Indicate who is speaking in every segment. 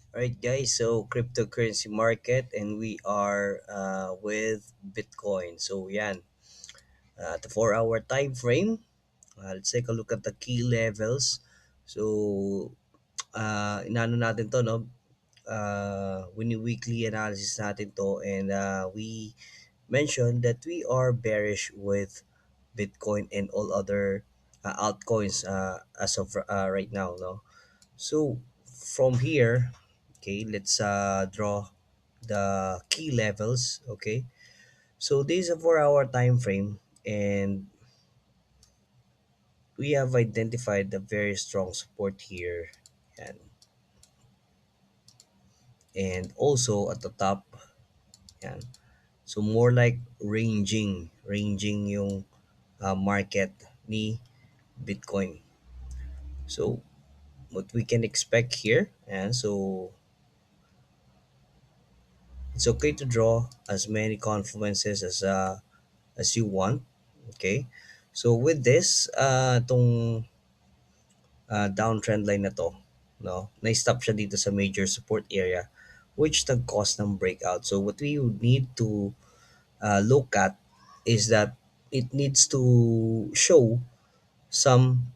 Speaker 1: All right, guys. So cryptocurrency market, and we are with Bitcoin. So yan, the 4 hour time frame. Let's take a look at the key levels. So inano natin to, no? Weekly analysis natin to, and we mentioned that we are bearish with Bitcoin and all other altcoins as of right now, no? So from here, okay, let's draw the key levels. Okay, so this is a 4 hour time frame, and we have identified the very strong support here, and also at the top, and so more like ranging yung market ni Bitcoin. So what we can expect here, and so it's okay to draw as many confluences as you want. Okay, so with this tong downtrend line na to, no, na-stop siya dito sa major support area, which nag-cause ng breakout. So what we would need to look at is that it needs to show some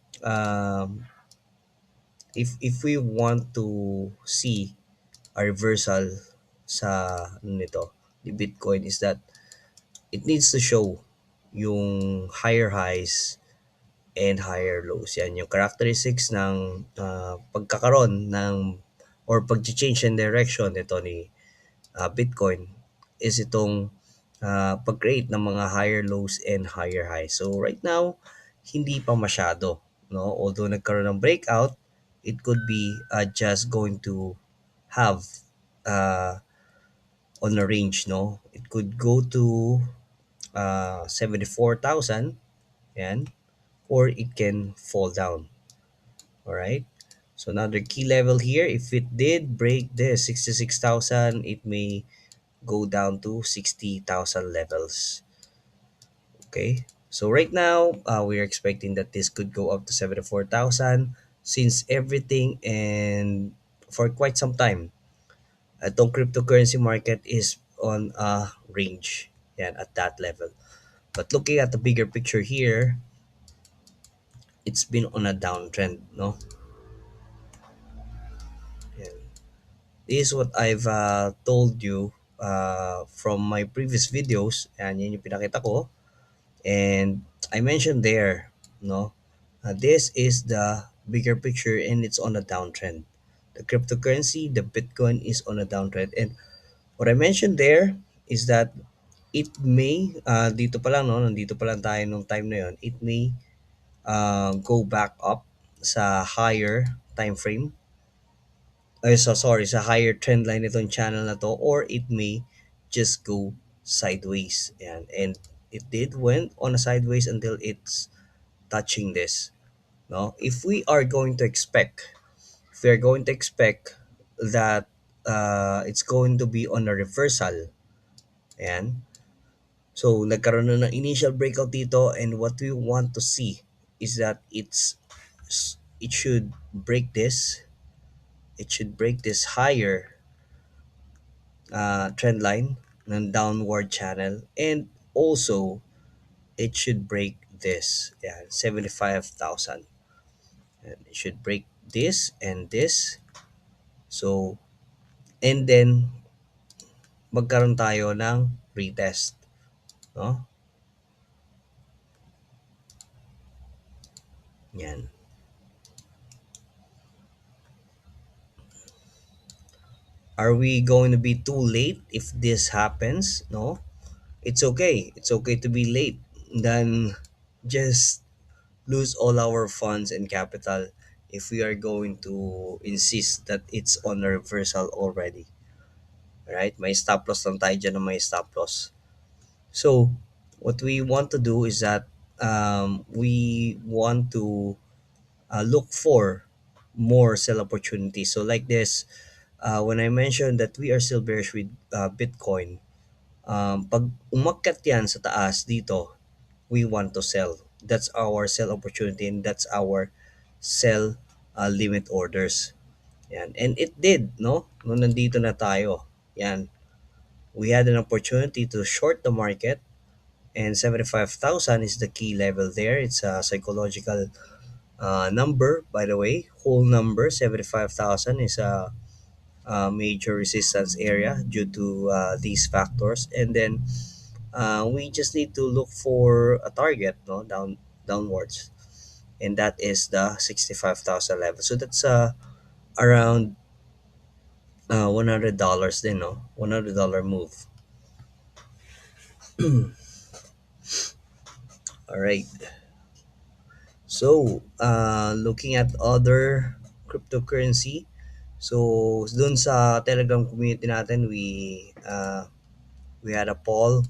Speaker 1: if we want to see a reversal sa ano nito, the Bitcoin, is that it needs to show yung higher highs and higher lows. Yan yung characteristics ng pagkakaroon ng or pag-change in direction nito ni Bitcoin is itong pag-create ng mga higher lows and higher highs. So right now, hindi pa masyado, no? Although nagkaroon ng breakout, it could be just going to have uh, on a range, no? It could go to 74,000, yan, or it can fall down. All right. So another key level here, if it did break this 66,000, it may go down to 60,000 levels. Okay. So right now, we are expecting that this could go up to 74,000 since everything and for quite some time, itong cryptocurrency market is on a range, yan, at that level. But looking at the bigger picture here, it's been on a downtrend, no? Yan. This is what I've told you from my previous videos, and yan yung pinakita ko. And I mentioned there, no, this is the bigger picture, and it's on a downtrend. The cryptocurrency, the Bitcoin, is on a downtrend. And what I mentioned there is that it may, dito pa lang, no, nandito pa lang tayo nung time na yon, it may go back up sa higher time frame, ay so sorry, sa higher trend line itong channel na to, or it may just go sideways. Yan. And it did went on a sideways until it's touching this. No? If we are going to expect that it's going to be on a reversal, yan. So nagkaroon na ng initial breakout dito, and what we want to see is that it should break this. It should break this higher trend line ng downward channel, and also it should break this, yeah, 75,000, and it should break this and this. So and then magkaroon tayo ng retest, no? Yan. Are we going to be too late if this happens? No, it's okay to be late than just lose all our funds and capital if we are going to insist that it's on a reversal already. Right? May stop loss lang tayo dyan, na may stop loss. So, what we want to do is that we want to look for more sell opportunities. So, like this, when I mentioned that we are still bearish with Bitcoin, pag umakyat yan sa taas dito, we want to sell. That's our sell opportunity, and that's our sell limit orders. Yan. And it did, no? Nung nandito na tayo. Yan. We had an opportunity to short the market, and 75,000 is the key level there. It's a psychological number, by the way. Whole number, 75,000 is a major resistance area due to these factors. And then we just need to look for a target, no, downwards, and that is the 65,000 level. So that's around $100 then, no, $100 move. All right. So looking at other cryptocurrency, so dun sa Telegram community natin, we had a poll,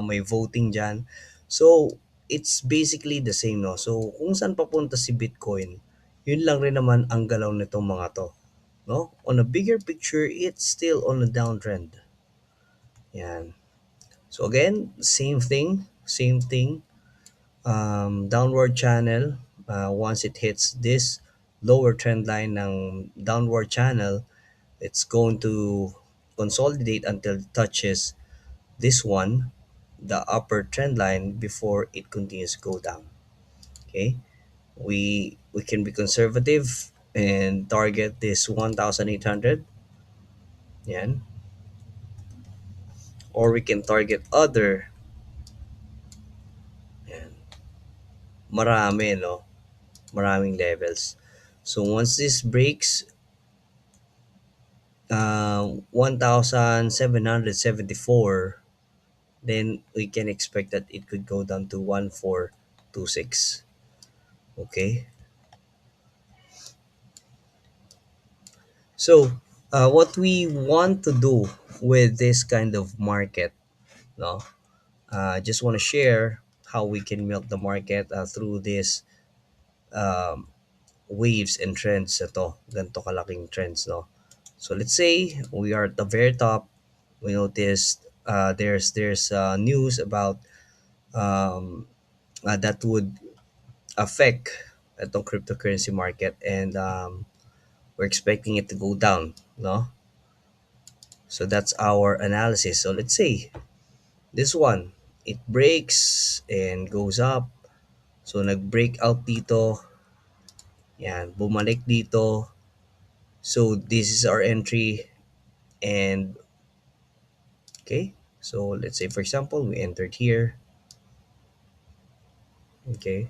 Speaker 1: may voting dyan. So, it's basically the same, no? So, kung saan papunta si Bitcoin, yun lang rin naman ang galaw nitong mga to, no? On a bigger picture, it's still on a downtrend. Yan. So, again, same thing. Downward channel, once it hits this lower trend line ng downward channel, it's going to consolidate until it touches this one, the upper trend line, before it continues to go down. Okay, we can be conservative and target this 1,800. Yan. Or we can target other. Yan. Marami, no? Maraming levels. So once this breaks 1,774, then we can expect that it could go down to 1,426. Okay. So, what we want to do with this kind of market, no? Just want to share how we can milk the market through this um, waves and trends. Ito, ganito kalaking trends, no? So, let's say we are at the very top. We noticed there's news about um, that would affect itong cryptocurrency market, and we're expecting it to go down, no? So that's our analysis. So let's say this one, it breaks and goes up. So nag-break out dito, yan, bumalik dito. So this is our entry, and okay. So let's say for example, we entered here. Okay.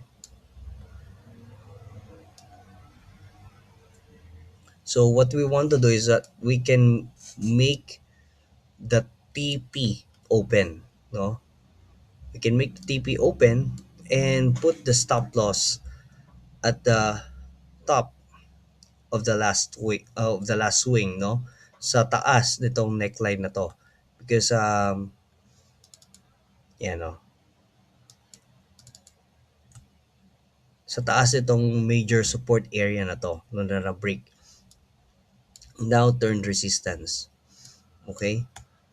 Speaker 1: So what we want to do is that we can make the TP open, no? We can make the TP open and put the stop loss at the top of the last swing, no, sa taas nitong neckline na to, because yan, no, sa taas itong major support area na to no, na break, now turned resistance. Okay,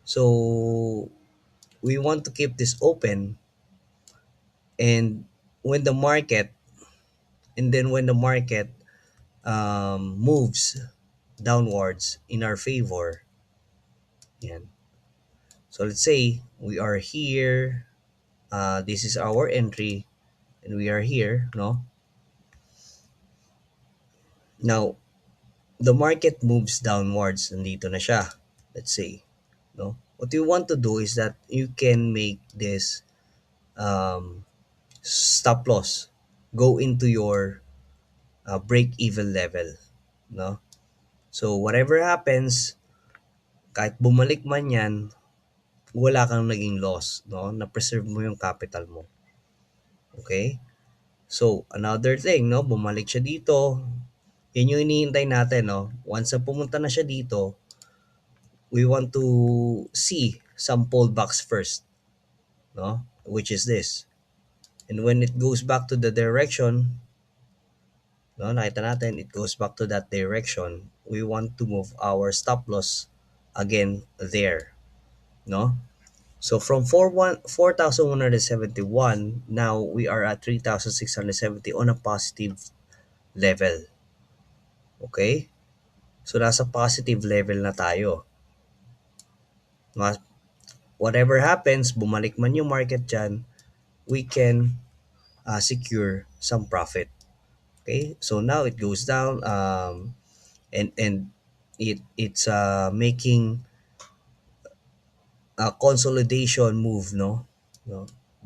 Speaker 1: so we want to keep this open, and when the market when the market moves downwards in our favor, yan. So let's say we are here, this is our entry, and we are here, no. Now the market moves downwards, nandito na siya, let's say, no. What you want to do is that you can make this stop loss go into your break even level, no. So whatever happens, kahit bumalik man yan, wala kang naging loss, no, na preserve mo yung capital mo. Okay, so another thing, no, bumalik siya dito, yun yung hinihintay natin, no. Once na pumunta na siya dito, we want to see some pullbacks first, no, which is this. And when it goes back to the direction, no, nakita natin it goes back to that direction, we want to move our stop loss again there, no. So from 4,171, now we are at 3,670 on a positive level. Okay, So nasa positive level na tayo. Whatever happens, bumalik man yung market dyan, we can secure some profit. Okay, so now it goes down, and it's making a consolidation move, no.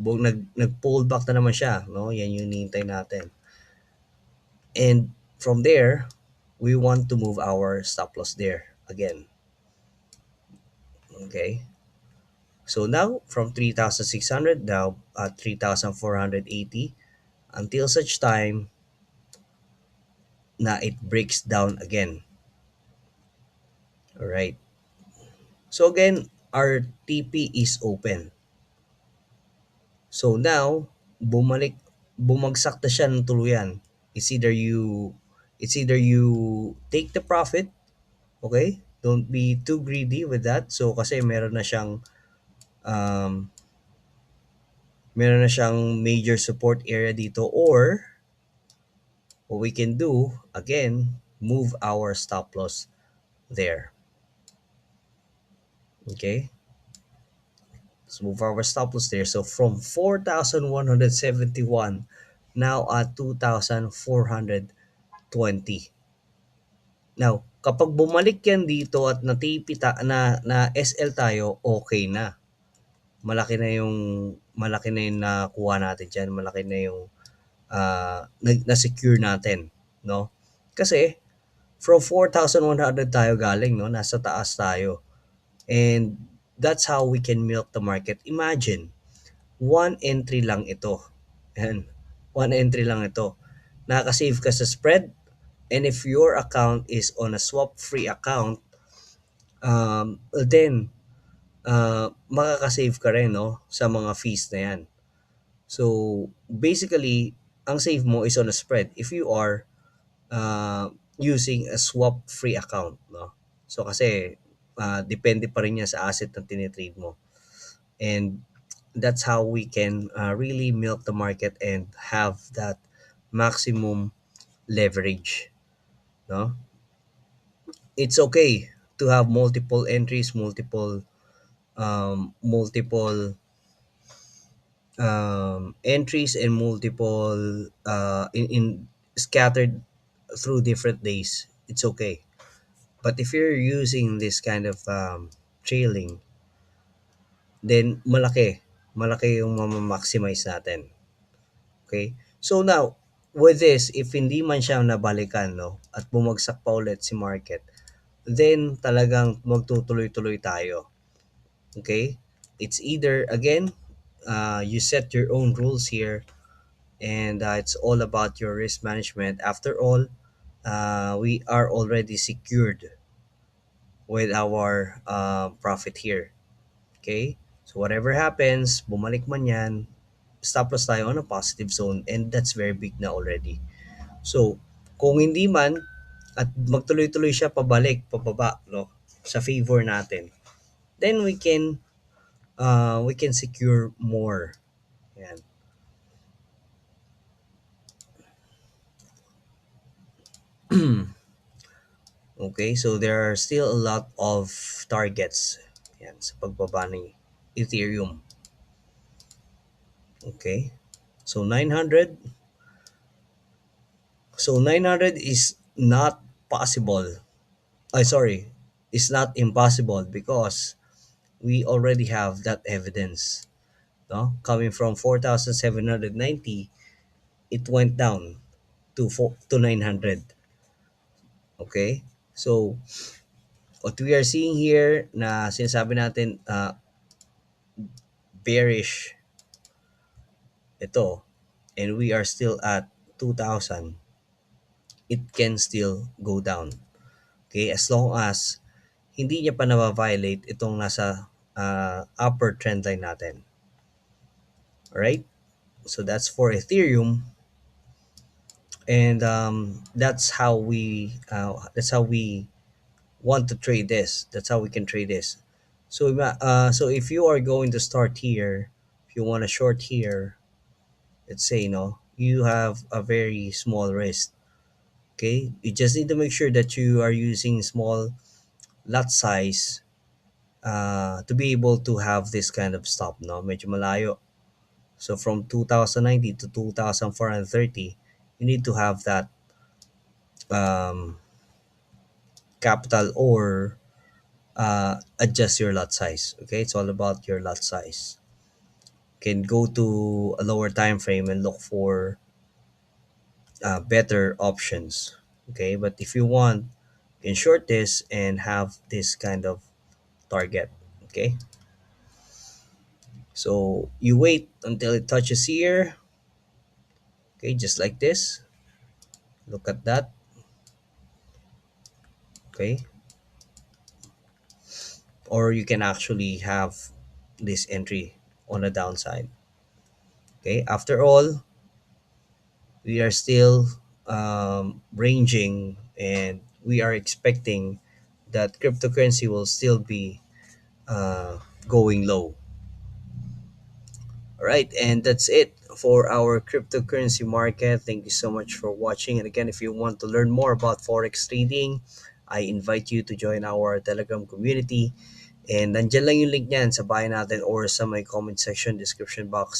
Speaker 1: Nag pull back na naman siya, no, yan yung hinihintay natin. And from there, we want to move our stop loss there again. Okay, so now from 3,600 now at 3,480, until such time na it breaks down again. All right, so again, our TP is open. So now, bumagsak na siya ng tuluyan. It's either you, it's either you take the profit, okay? Don't be too greedy with that. So kasi um, meron na siyang major support area dito, or what we can do, again, move our stop loss there. Okay? Let's move our stop loss there. So from 4,171 now at 2,420. Now, kapag bumalik yan dito at natipita na SL tayo, okay na. Malaki na yung nakuha natin diyan, malaki na yung na-secure natin, no? Kasi from 4,100 tayo galing, no? Nasa taas tayo. And that's how we can milk the market. Imagine, one entry lang ito. Ayan, one entry lang ito. Nakaka-save ka sa spread, and if your account is on a swap-free account, then makaka-save ka rin, no, sa mga fees na yan. So, basically, ang save mo is on a spread if you are using a swap-free account, no? So, kasi depende pa rin yan sa asset na tinitrade mo. And that's how we can really milk the market and have that maximum leverage, no? It's okay to have multiple entries, multiple entries, and multiple in scattered through different days. It's okay. But if you're using this kind of trailing, then malaki yung maximize natin. Okay? So now, with this, if hindi man siya nabalikan, no, at bumagsak pa ulit si market, then talagang magtutuloy-tuloy tayo. Okay? It's either, again, you set your own rules here, and it's all about your risk management. After all, we are already secured with our profit here. Okay? So whatever happens, bumalik man yan, stop loss tayo on a positive zone, and that's very big na already. So, kung hindi man at magtuloy-tuloy siya pababa, no, sa favor natin, then we can secure more. Yan. Okay, so there are still a lot of targets yan sa pagbaba ng Ethereum. Okay. So 900, so 900 is not possible. I sorry, it's not impossible, because we already have that evidence. No? Coming from 4,790, it went down to 900. Okay? So, what we are seeing here na sinasabi natin, bearish ito, and we are still at 2,000, it can still go down. Okay? As long as hindi niya pa na-violate itong nasa upper trend line natin. Alright? So, that's for Ethereum. And that's how we want to trade this. That's how we can trade this. So so if you are going to start here, if you want to short here, let's say, you have a very small risk. Okay, you just need to make sure that you are using small lot size to be able to have this kind of stop, no? Medyo malayo. So from 2090 to 2430, you need to have that um, capital or adjust your lot size. Okay, it's all about your lot size. You can go to a lower time frame and look for better options. Okay, but if you want, you can short this and have this kind of target. Okay, so you wait until it touches here. Okay, just like this. Look at that. Okay, or you can actually have this entry on the downside. Okay, after all, we are still ranging and we are expecting that cryptocurrency will still be uh, going low. All right, and that's it for our cryptocurrency market. Thank you so much for watching. And again, if you want to learn more about forex trading, I invite you to join our Telegram community. And nandyan lang yung link niyan sa bio natin or sa my comment section description box.